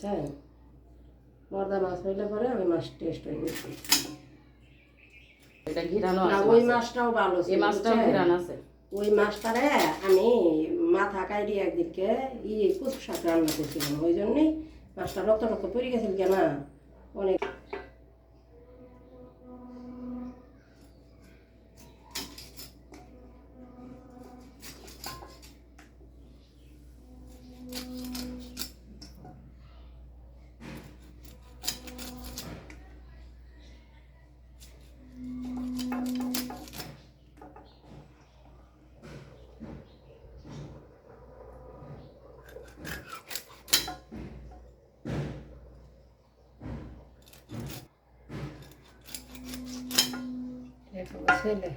বুঝছেন? মর্দা মাছ হইলে পরে ওই মাছ টেস্ট হয়ে গেছে। এটা ঘিরানো না আছে, ওই মাছটাও ভালো ছিল, এই মাছটাও বুঝছেন? ঘিরানো আছে। ওই মাছটারে আমি মাথা কাইড়ি একদিনকে কচু শাক রান্না করছিলাম, ওই জন্যই মাছটা রক্ত রক্ত পড়ে গেছিল কেনা অনেক। ছেলে